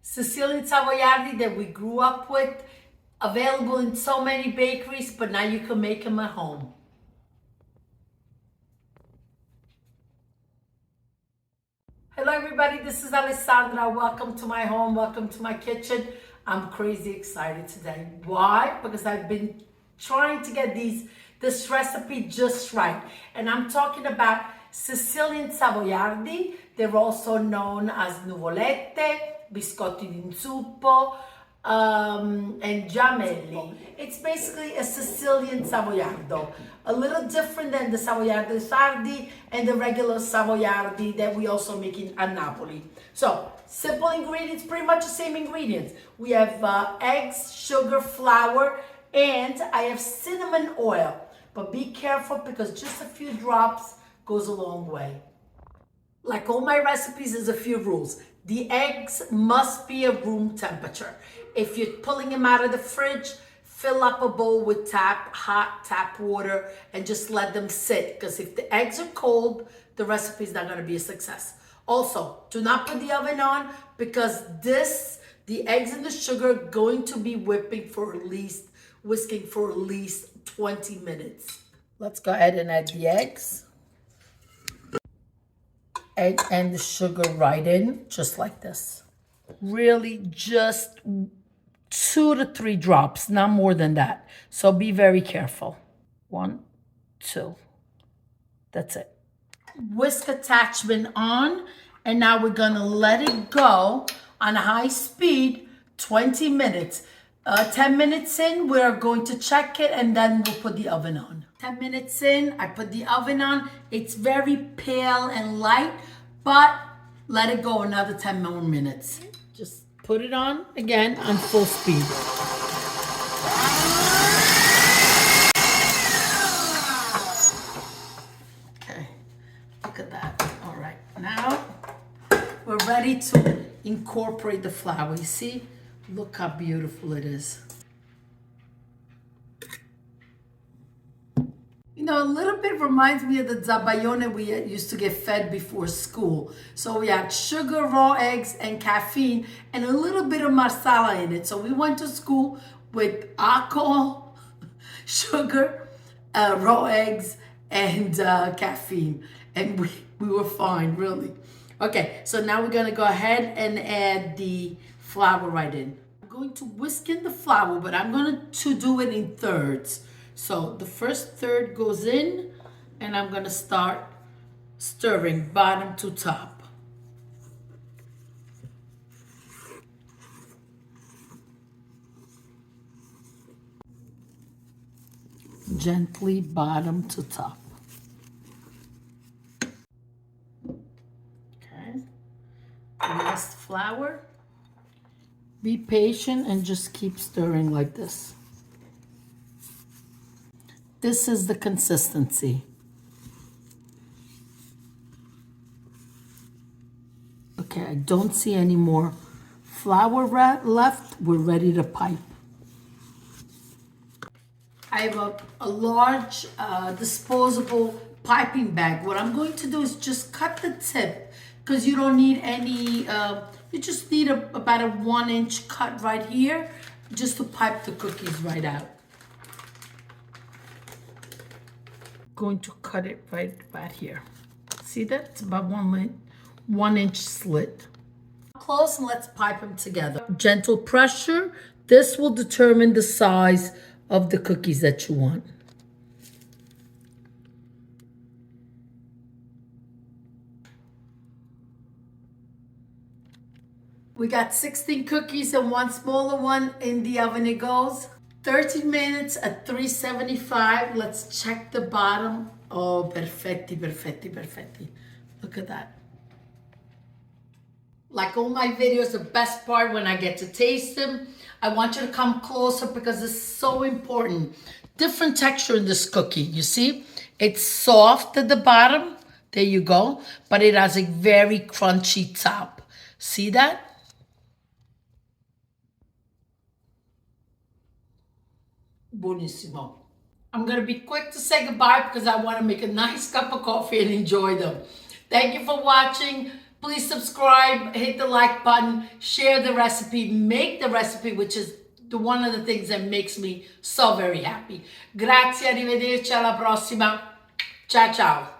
Sicilian Savoiardi that we grew up with, available in so many bakeries, but now you can make them at home. Hello everybody, this is Alessandra. Welcome to my home, welcome to my kitchen. I'm crazy excited today. Why? Because I've been trying to get this recipe just right. And I'm talking about Sicilian Savoiardi. They're also known as Nuvolette, biscotti d'inzuppo, and Giammelle. It's basically a Sicilian Savoiardo, a little different than the Savoiardi Sardi and the regular Savoiardi that we also make in Napoli. So, simple ingredients, pretty much the same ingredients. We have eggs, sugar, flour, and I have cinnamon oil. But be careful because just a few drops goes a long way. Like all my recipes, there's a few rules. The eggs must be at room temperature. If you're pulling them out of the fridge, fill up a bowl with hot tap water and just let them sit. Because if the eggs are cold, the recipe is not going to be a success. Also, do not put the oven on because the eggs and the sugar are going to be whisking for at least 20 minutes. Let's go ahead and add the eggs. And the sugar right in, just like this. Really just 2 to 3 drops, not more than that. So be very careful. 1, 2. That's it. Whisk attachment on, and now we're gonna let it go on high speed, 20 minutes. 10 minutes in, we're going to check it and then we'll put the oven on. 10 minutes in, I put the oven on. It's very pale and light, but let it go another 10 more minutes. Just put it on again on full speed. Okay, look at that. All right, now we're ready to incorporate the flour. You see? Look how beautiful it is. You know, a little bit reminds me of the zabaione we used to get fed before school. So we had sugar, raw eggs, and caffeine, and a little bit of marsala in it. So we went to school with alcohol, sugar, raw eggs, and caffeine. And we were fine, really. Okay, so now we're gonna go ahead and add the flour right in. I'm going to whisk in the flour, but I'm going to do it in thirds. So the first third goes in, and I'm going to start stirring bottom to top. Gently bottom to top. Okay. Last flour. Be patient and just keep stirring like this. This is the consistency. Okay, I don't see any more flour left. We're ready to pipe. I have a large disposable piping bag. What I'm going to do is just cut the tip because you don't need any, you just need about a 1-inch cut right here just to pipe the cookies right out. Going to cut it right about here. See that? It's about 1-inch slit. Close and let's pipe them together. Gentle pressure. This will determine the size of the cookies that you want. We got 16 cookies and 1 smaller one in the oven. It goes 13 minutes at 375. Let's check the bottom. Oh, perfetti, perfetti, perfetti. Look at that. Like all my videos, the best part when I get to taste them, I want you to come closer because it's so important. Different texture in this cookie, you see? It's soft at the bottom. There you go. But it has a very crunchy top. See that? Buonissimo. I'm going to be quick to say goodbye because I want to make a nice cup of coffee and enjoy them. Thank you for watching. Please subscribe, hit the like button, share the recipe, make the recipe, which is one of the things that makes me so very happy. Grazie, arrivederci, alla prossima. Ciao ciao.